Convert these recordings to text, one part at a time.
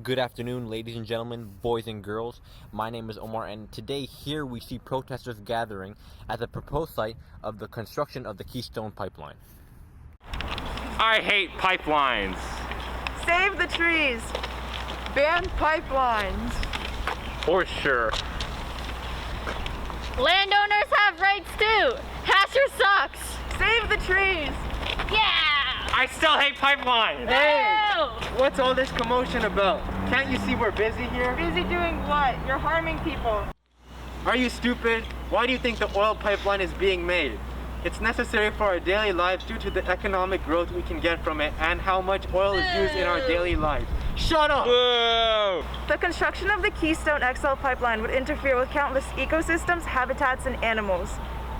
Good afternoon, ladies and gentlemen, boys and girls. My name is Omar, and today here we see protesters gathering at the proposed site of the construction of the Keystone Pipeline. I hate pipelines. Save the trees. Ban pipelines. For sure. Landowners have rights too. Hashir sucks. Save the trees. Yeah. I still hate pipelines. Hey! What's all this commotion about? Can't you see we're busy here? Busy doing what? You're harming people. Are you stupid? Why do you think the oil pipeline is being made? It's necessary for our daily lives due to the economic growth we can get from it and how much oil is used in our daily lives. Shut up! Whoa! The construction of the Keystone XL pipeline would interfere with countless ecosystems, habitats, and animals.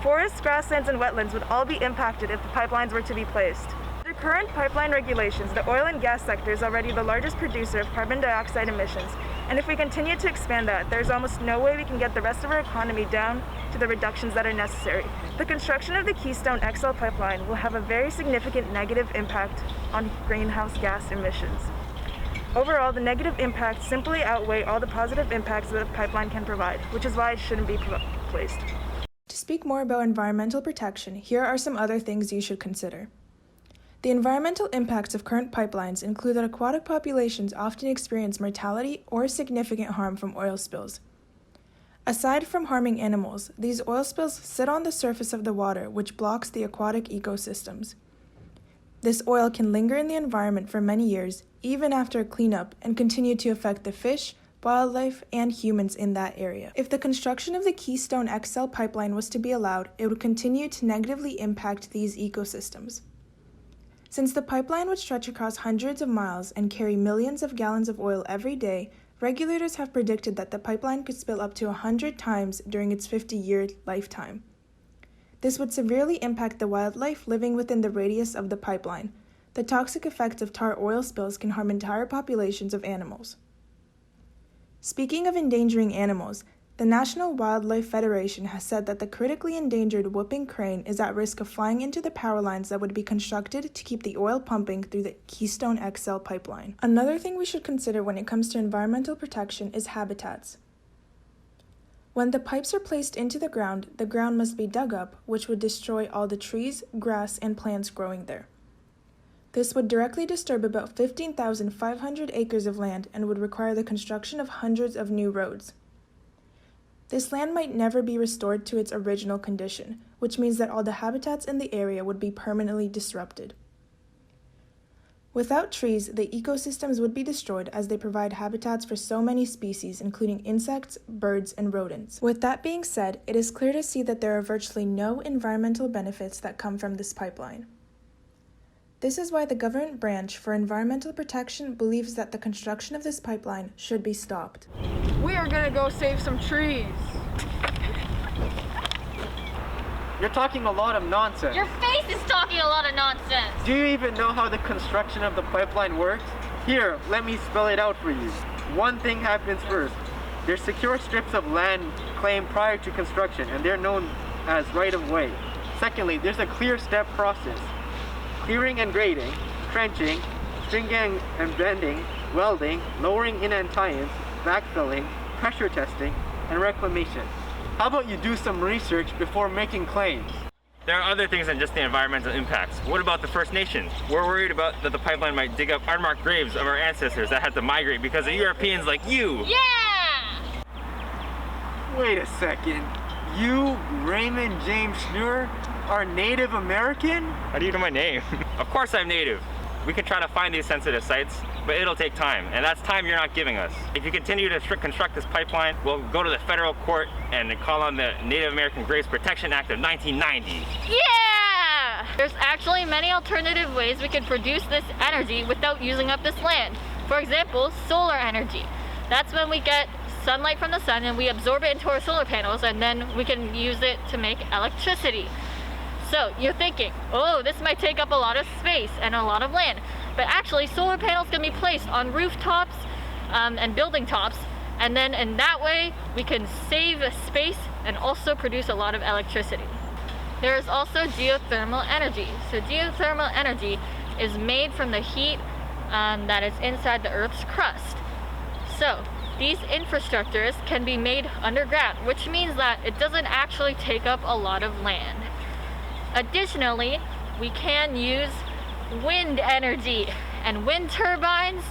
Forests, grasslands, and wetlands would all be impacted if the pipelines were to be placed. Under current pipeline regulations, the oil and gas sector is already the largest producer of carbon dioxide emissions, and if we continue to expand that, there's almost no way we can get the rest of our economy down to the reductions that are necessary. The construction of the Keystone XL pipeline will have a very significant negative impact on greenhouse gas emissions. Overall, the negative impacts simply outweigh all the positive impacts that the pipeline can provide, which is why it shouldn't be placed. To speak more about environmental protection, here are some other things you should consider. The environmental impacts of current pipelines include that aquatic populations often experience mortality or significant harm from oil spills. Aside from harming animals, these oil spills sit on the surface of the water, which blocks the aquatic ecosystems. This oil can linger in the environment for many years, even after cleanup, and continue to affect the fish, wildlife, and humans in that area. If the construction of the Keystone XL pipeline was to be allowed, it would continue to negatively impact these ecosystems. Since the pipeline would stretch across hundreds of miles and carry millions of gallons of oil every day, regulators have predicted that the pipeline could spill up to 100 times during its 50-year lifetime. This would severely impact the wildlife living within the radius of the pipeline. The toxic effects of tar oil spills can harm entire populations of animals. Speaking of endangering animals, the National Wildlife Federation has said that the critically endangered whooping crane is at risk of flying into the power lines that would be constructed to keep the oil pumping through the Keystone XL pipeline. Another thing we should consider when it comes to environmental protection is habitats. When the pipes are placed into the ground must be dug up, which would destroy all the trees, grass, and plants growing there. This would directly disturb about 15,500 acres of land and would require the construction of hundreds of new roads. This land might never be restored to its original condition, which means that all the habitats in the area would be permanently disrupted. Without trees, the ecosystems would be destroyed as they provide habitats for so many species, including insects, birds, and rodents. With that being said, it is clear to see that there are virtually no environmental benefits that come from this pipeline. This is why the government branch for environmental protection believes that the construction of this pipeline should be stopped. We are gonna go save some trees. You're talking a lot of nonsense. Your face is talking a lot of nonsense. Do you even know how the construction of the pipeline works? Here, let me spell it out for you. One thing happens first. There's secure strips of land claimed prior to construction, and they're known as right-of-way. Secondly, there's a clear step process. Clearing and grading, trenching, stringing and bending, welding, lowering in and tie-ins, backfilling, pressure testing, and reclamation. How about you do some research before making claims? There are other things than just the environmental impacts. What about the First Nations? We're worried about that the pipeline might dig up unmarked graves of our ancestors that had to migrate because of Europeans like you. Yeah! Wait a second. You, Raymond James Schnur, are Native American? How do you know my name? Of course I'm Native. We can try to find these sensitive sites, but it'll take time, and that's time you're not giving us. If you continue to construct this pipeline, we'll go to the federal court and call on the Native American Graves Protection Act of 1990. Yeah! There's actually many alternative ways we can produce this energy without using up this land. For example, solar energy. That's when we get sunlight from the sun and we absorb it into our solar panels, and then we can use it to make electricity. So you're thinking, oh, this might take up a lot of space and a lot of land. But actually, solar panels can be placed on rooftops and building tops. And then in that way, we can save space and also produce a lot of electricity. There is also geothermal energy. So geothermal energy is made from the heat that is inside the Earth's crust. So, these infrastructures can be made underground, which means that it doesn't actually take up a lot of land. Additionally, we can use wind energy, and wind turbines,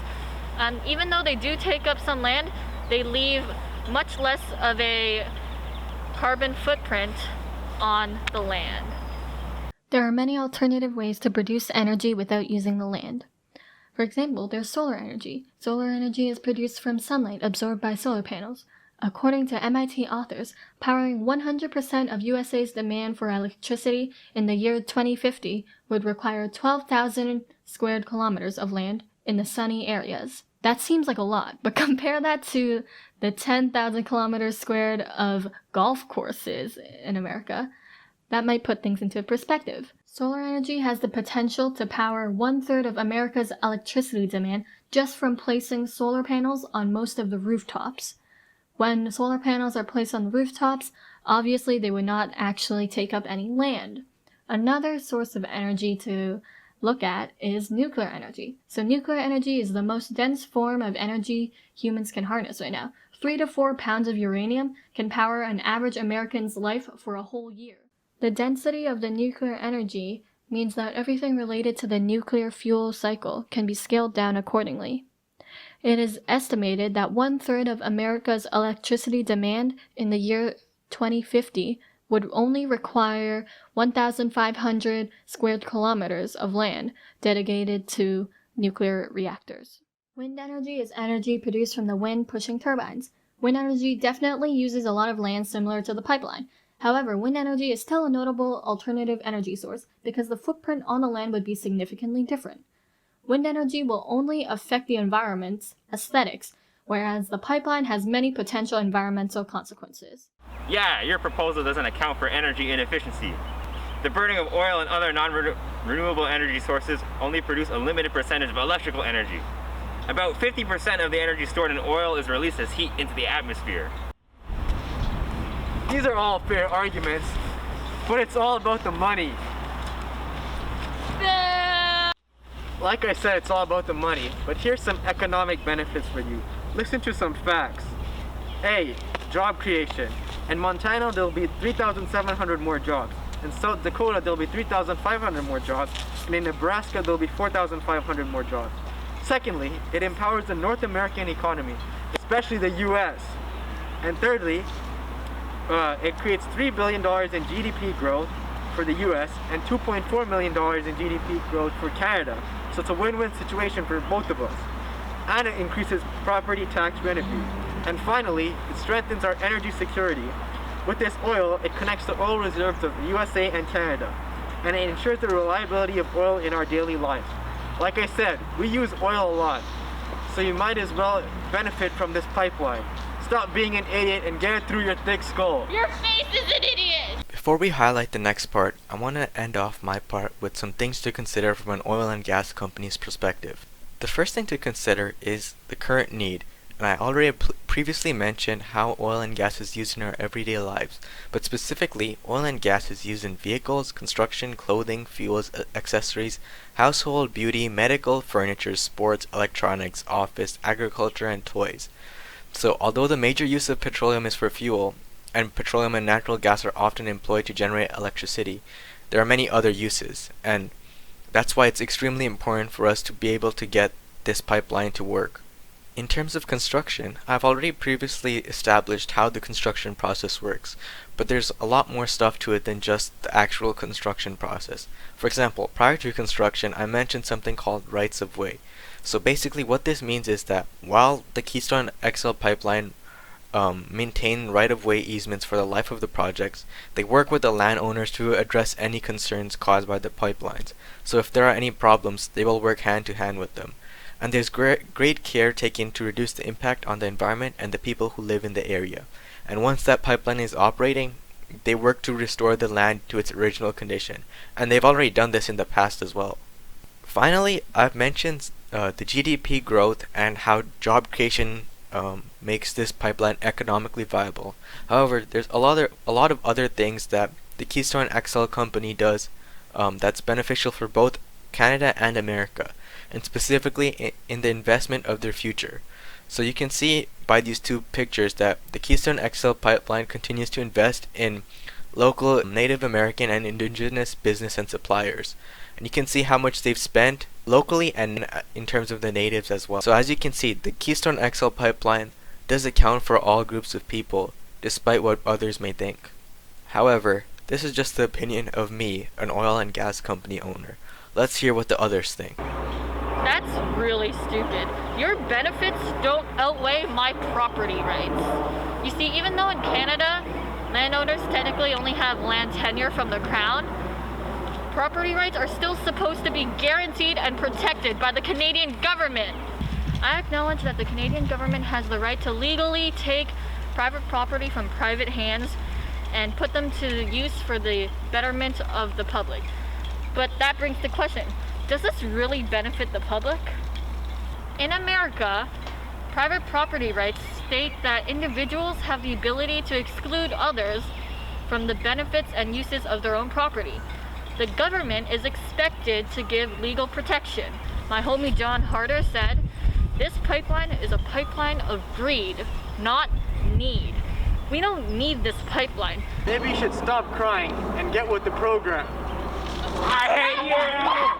even though they do take up some land, they leave much less of a carbon footprint on the land. There are many alternative ways to produce energy without using the land. For example, there's solar energy. Solar energy is produced from sunlight absorbed by solar panels. According to MIT authors, powering 100% of USA's demand for electricity in the year 2050 would require 12,000 square kilometers of land in the sunny areas. That seems like a lot, but compare that to the 10,000 kilometers squared of golf courses in America. That might put things into perspective. Solar energy has the potential to power 1/3 of America's electricity demand just from placing solar panels on most of the rooftops. When solar panels are placed on the rooftops, obviously they would not actually take up any land. Another source of energy to look at is nuclear energy. So nuclear energy is the most dense form of energy humans can harness right now. 3 to 4 pounds of uranium can power an average American's life for a whole year. The density of the nuclear energy means that everything related to the nuclear fuel cycle can be scaled down accordingly. It is estimated that 1/3 of America's electricity demand in the year 2050 would only require 1,500 square kilometers of land dedicated to nuclear reactors. Wind energy is energy produced from the wind pushing turbines. Wind energy definitely uses a lot of land similar to the pipeline. However, wind energy is still a notable alternative energy source because the footprint on the land would be significantly different. Wind energy will only affect the environment's aesthetics, whereas the pipeline has many potential environmental consequences. Yeah, your proposal doesn't account for energy inefficiency. The burning of oil and other non-renewable energy sources only produce a limited percentage of electrical energy. About 50% of the energy stored in oil is released as heat into the atmosphere. These are all fair arguments, but it's all about the money. Like I said, it's all about the money, but here's some economic benefits for you. Listen to some facts. A, job creation. In Montana, there'll be 3,700 more jobs. In South Dakota, there'll be 3,500 more jobs. And in Nebraska, there'll be 4,500 more jobs. Secondly, it empowers the North American economy, especially the US. And thirdly, it creates $3 billion in GDP growth for the US and $2.4 million in GDP growth for Canada. So it's a win-win situation for both of us. And it increases property tax revenue. And finally, it strengthens our energy security. With this oil, it connects the oil reserves of the USA and Canada. And it ensures the reliability of oil in our daily lives. Like I said, we use oil a lot. So you might as well benefit from this pipeline. Stop being an idiot and get it through your thick skull. Your face is an idiot! Before we highlight the next part, I want to end off my part with some things to consider from an oil and gas company's perspective. The first thing to consider is the current need, and I already previously mentioned how oil and gas is used in our everyday lives, but specifically, oil and gas is used in vehicles, construction, clothing, fuels, accessories, household, beauty, medical, furniture, sports, electronics, office, agriculture, and toys. So, although the major use of petroleum is for fuel, and petroleum and natural gas are often employed to generate electricity, there are many other uses, and that's why it's extremely important for us to be able to get this pipeline to work. In terms of construction, I've already previously established how the construction process works, but there's a lot more stuff to it than just the actual construction process. For example, prior to construction, I mentioned something called rights of way. So basically what this means is that while the Keystone XL pipeline maintain right-of-way easements for the life of the projects, they work with the landowners to address any concerns caused by the pipelines. So if there are any problems, they will work hand-to-hand with them. And there's great care taken to reduce the impact on the environment and the people who live in the area. And once that pipeline is operating, they work to restore the land to its original condition. And they've already done this in the past as well. Finally, I've mentioned the GDP growth and how job creation makes this pipeline economically viable. However, there's a lot of other things that the Keystone XL company does that's beneficial for both Canada and America, and specifically in the investment of their future. So you can see by these two pictures that the Keystone XL pipeline continues to invest in local Native American and indigenous business and suppliers. And you can see how much they've spent locally and in terms of the natives as well. So as you can see, the Keystone XL pipeline does account for all groups of people, despite what others may think. However, this is just the opinion of me, an oil and gas company owner. Let's hear what the others think. That's really stupid. Your benefits don't outweigh my property rights. You see, even though in Canada, landowners technically only have land tenure from the Crown, property rights are still supposed to be guaranteed and protected by the Canadian government. I acknowledge that the Canadian government has the right to legally take private property from private hands and put them to use for the betterment of the public. But that brings the question, does this really benefit the public? In America, private property rights state that individuals have the ability to exclude others from the benefits and uses of their own property. The government is expected to give legal protection. My homie John Harder said, "This pipeline is a pipeline of greed, not need. We don't need this pipeline." Maybe you should stop crying and get with the program. I hate you!